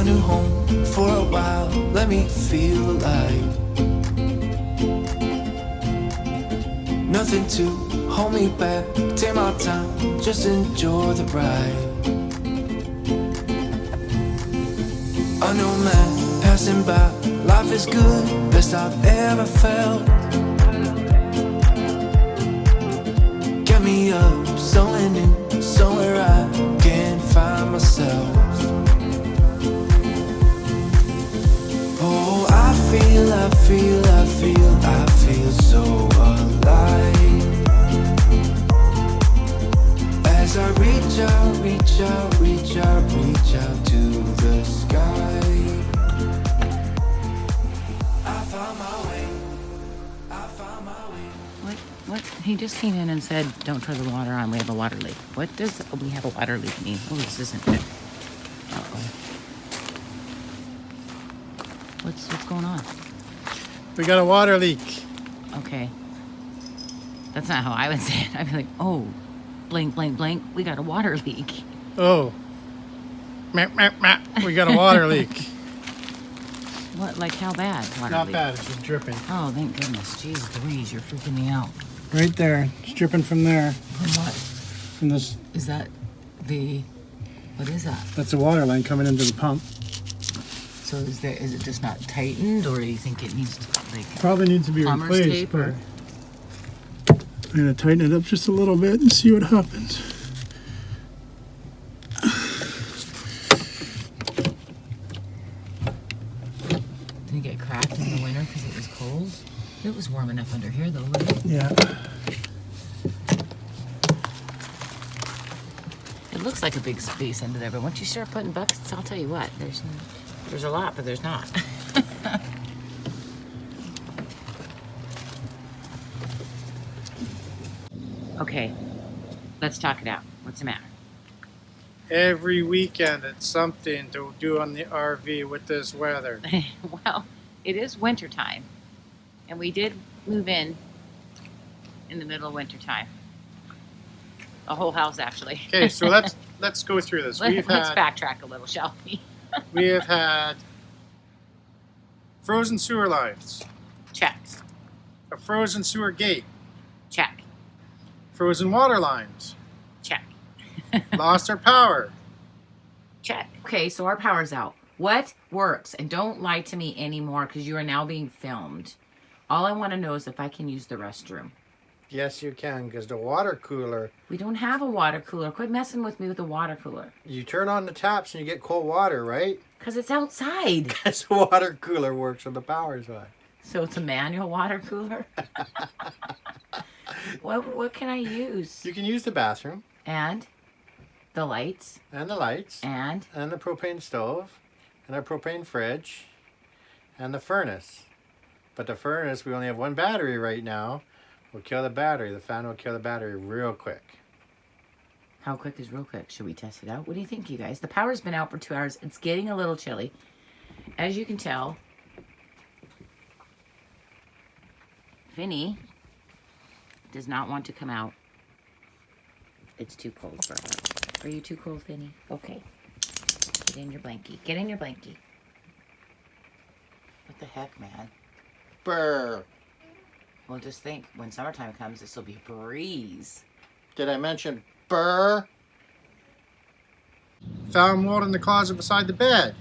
a new home for a while, let me feel alive. Nothing to hold me back, take my time, just enjoy the ride. A new man passing by, life is good, best I've ever felt. Get me up, somewhere new, somewhere I can find myself. Oh, I feel so alive. As I reach out to the sky. I found my way. What? He just came in and said, don't turn the water on, we have a water leak. What does we have a water leak mean? Oh, this isn't good. Uh-oh. What's going on? We got a water leak. Okay. That's not how I would say it. I'd be like, oh, blank, blank, blank, we got a water leak. Oh. Meh, meh, meh. We got a water leak. What, like how bad? Water Not leak? bad, it's just dripping. Oh, thank goodness. Jeez Louise, you're freaking me out. Right there. It's dripping from there. From what? From this. Is that the, what is that? That's a water line coming into the pump. So is it just not tightened, or do you think it needs to, like, Probably needs to be plumber's replaced. tape, or? I'm going to tighten it up just a little bit and see what happens. Did it get cracked in the winter because it was cold? It was warm enough under here, though, wasn't it? Yeah. It looks like a big space under there, but once you start putting buckets, I'll tell you what, there's a lot, but there's not. Okay, let's talk it out. What's the matter? Every weekend it's something to do on the RV with this weather. Well, it is winter time, and we did move in the middle of winter time. The whole house, actually. Okay, so let's go through this. Let's backtrack a little, shall we? We have had frozen sewer lines, Check. a frozen sewer gate, Check. frozen water lines, Check. lost our power. Check. Okay, so our power's out. What works? And don't lie to me anymore, because you are now being filmed. All I want to know is if I can use the restroom. Yes, you can, because the water cooler, We don't have a water cooler. Quit messing with me with the water cooler. you turn on the taps and you get cold water, right? Because it's outside. Because the water cooler works when the power's on. So it's a manual water cooler? What can I use? You can use the bathroom And the lights. and the lights And and the propane stove and our propane fridge and the furnace. But the furnace, we only have one battery right now. We'll kill the battery. The fan will kill the battery real quick. how quick is real quick? Should we test it out? What do you think, you guys? The power's been out for 2 hours. It's getting a little chilly. As you can tell, Vinny does not want to come out. It's too cold for her. Are you too cold, Vinny? Okay. Get in your blankie. Get in your blankie. What the heck, man? Brr. Well, just think, when summertime comes, this will be a breeze. Did I mention brr? Found water in the closet beside the bed.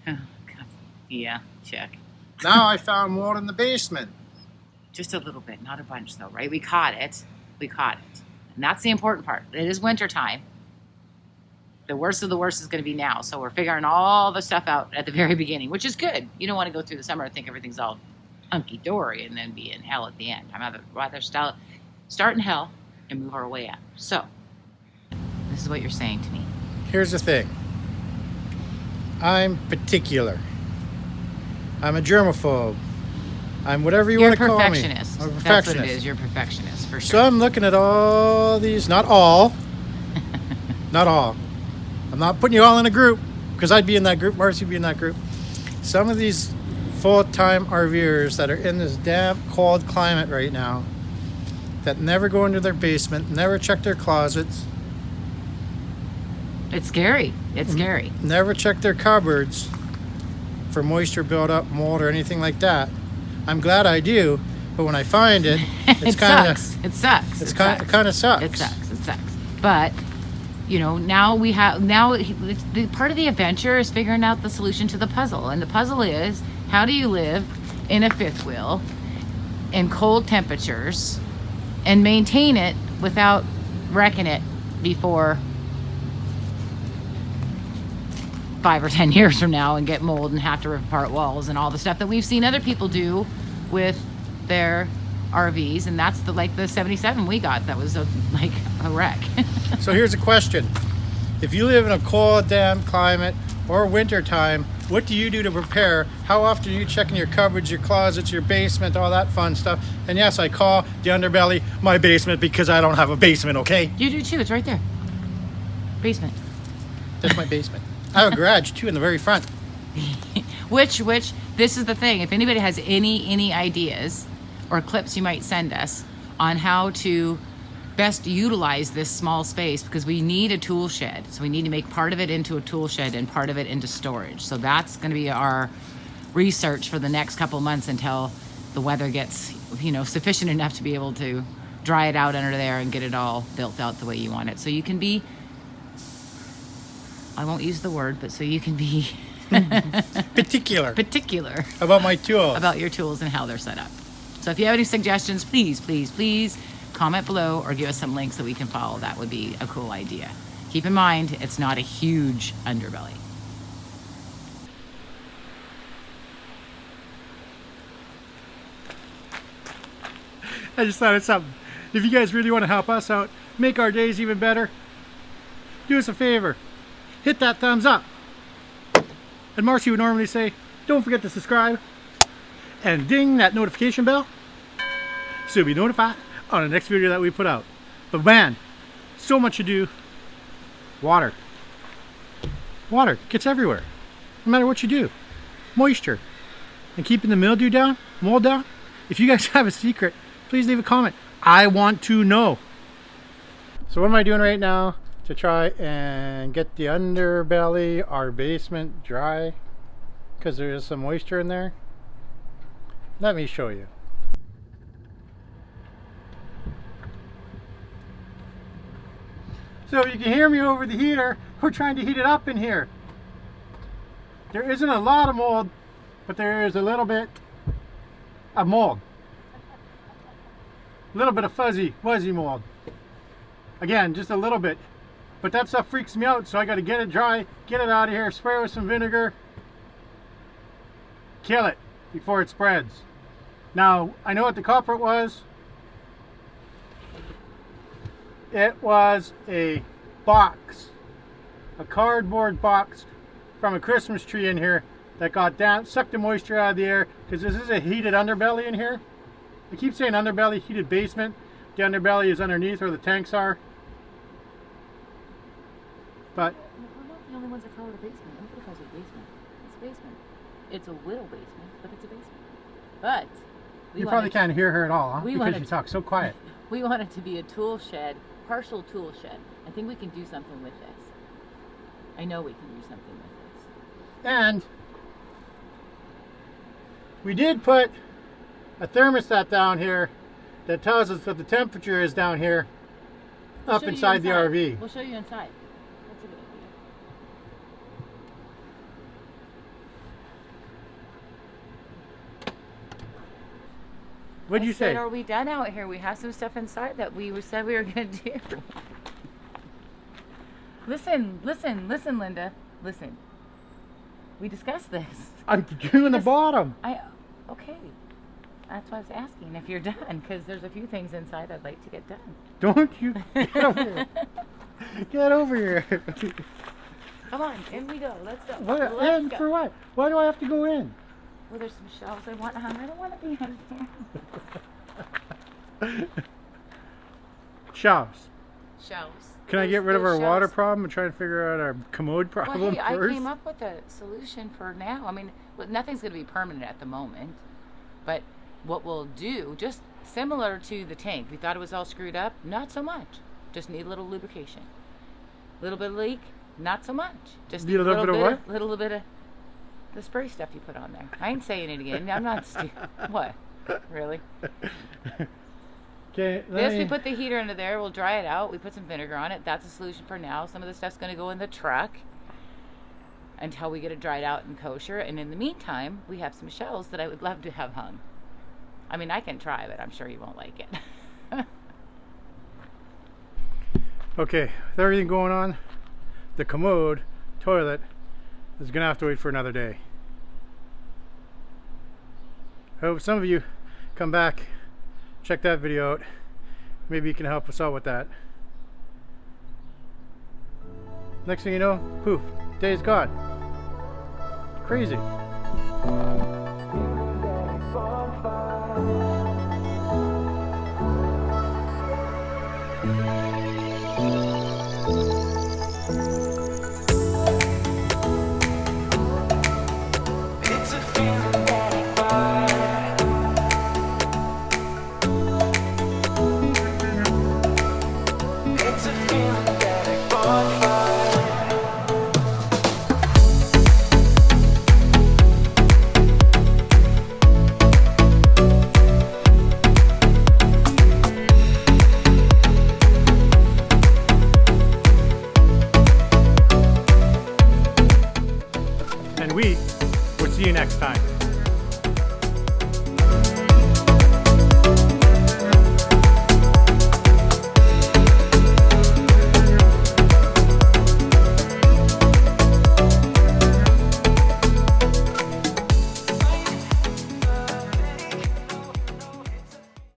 Oh, God. Yeah, check. Now I found water in the basement. Just a little bit, not a bunch, though, right? We caught it. And that's the important part. It is winter time. The worst of the worst is going to be now. So we're figuring all the stuff out at the very beginning, which is good. You don't want to go through the summer and think everything's all hunky-dory and then be in hell at the end. I'd rather start in hell and move our way up. So, this is what you're saying to me. Here's the thing. I'm particular. I'm a germaphobe. I'm whatever you You're want to call me. perfectionist. I'm a That's perfectionist. what it is. You're a perfectionist, for So sure. I'm looking at all these, not all. Not all. I'm not putting you all in a group, because I'd be in that group, Marcy'd be in that group. Some of these full-time RVers that are in this damp, cold climate right now, that never go into their basement, never check their closets, It's scary. It's scary. Never check their cupboards for moisture buildup, mold, or anything like that. I'm glad I do, but when I find it, it's kind of It sucks. it kind of sucks. It sucks. But now the part of the adventure is figuring out the solution to the puzzle, and the puzzle is, how do you live in a fifth wheel in cold temperatures and maintain it without wrecking it before 5 or 10 years from now and get mold and have to rip apart walls and all the stuff that we've seen other people do with their RVs. And that's the 77 we got that was a wreck. So here's a question. If you live in a cold, damp climate or winter time, what do you do to prepare? How often are you checking your cupboards, your closets, your basement, all that fun stuff? And yes, I call the underbelly my basement because I don't have a basement, okay? You do too. It's right there. Basement. That's my basement. I have a garage too in the very front. Which this is the thing. If anybody has any ideas or clips you might send us on how to best utilize this small space, because we need a tool shed. So we need to make part of it into a tool shed and part of it into storage. So that's going to be our research for the next couple months until the weather gets, sufficient enough to be able to dry it out under there and get it all built out the way you want it. So you can be, I won't use the word, but so you can be Particular particular about my tools. about your tools and how they're set up. So if you have any suggestions, please comment below or give us some links that we can follow. That would be a cool idea. Keep in mind, it's not a huge underbelly. I just thought of something. If you guys really want to help us out, make our days even better, do us a favor. Hit that thumbs up. And Marcy would normally say, don't forget to subscribe and ding that notification bell so you'll be notified on the next video that we put out. But man, so much to do. Water gets everywhere, no matter what you do. Moisture and keeping the mildew down, mold down. If you guys have a secret, please leave a comment. I want to know. So what am I doing right now to try and get the underbelly, our basement, dry? Because there is some moisture in there. Let me show you. So you can hear me over the heater. We're trying to heat it up in here. There isn't a lot of mold, but there is a little bit of mold. A little bit of fuzzy mold. Again, just a little bit. But that stuff freaks me out, so I got to get it dry, get it out of here, spray it with some vinegar, kill it before it spreads. Now, I know what the culprit was. It was a box, a cardboard box from a Christmas tree in here that got damp, sucked the moisture out of the air, because this is a heated underbelly in here. I keep saying underbelly, heated basement. The underbelly is underneath where the tanks are. But We're not the only ones that call it a basement. Nobody calls it a basement. It's a basement. It's a little basement, but it's a basement. But you probably can't hear her at all, huh? Because you talk so quiet. We want it to be a tool shed, partial tool shed. I think we can do something with this. I know we can do something with this. And we did put a thermostat down here that tells us what the temperature is down here up inside the RV. We'll show you inside. That's a good idea. What'd you say? Are we done out here? We have some stuff inside that we said we were going to do. Listen, Linda. Listen. We discussed this. I'm doing the bottom. Okay. That's why I was asking if you're done, because there's a few things inside I'd like to get done. Don't you get over here. Get over here. Come on, in we go. Let's go. Let's go. For what? Why do I have to go in? Well, there's some shelves I want to hang. I don't want to be in here. Shelves. Shelves. Can I get rid of our water problem and try and figure out our commode problem well, hey, first? I came up with a solution for now. I mean, nothing's going to be permanent at the moment, but what we'll do, just similar to the tank, we thought it was all screwed up. Not so much. Just need a little lubrication. A little bit of leak, Not so much. Just Be a little bit of what? Little bit of the spray stuff you put on there. I ain't saying it again. I'm not. What? Really? Okay. We put the heater into there. We'll dry it out. We put some vinegar on it. That's a solution for now. Some of the stuff's going to go in the truck until we get it dried out and kosher. And in the meantime, we have some shells that I would love to have hung. I mean, I can try, but I'm sure you won't like it. Okay, with everything going on, the commode toilet is gonna have to wait for another day. I hope some of you come back, check that video out. Maybe you can help us out with that. Next thing you know, poof, day's gone. Crazy.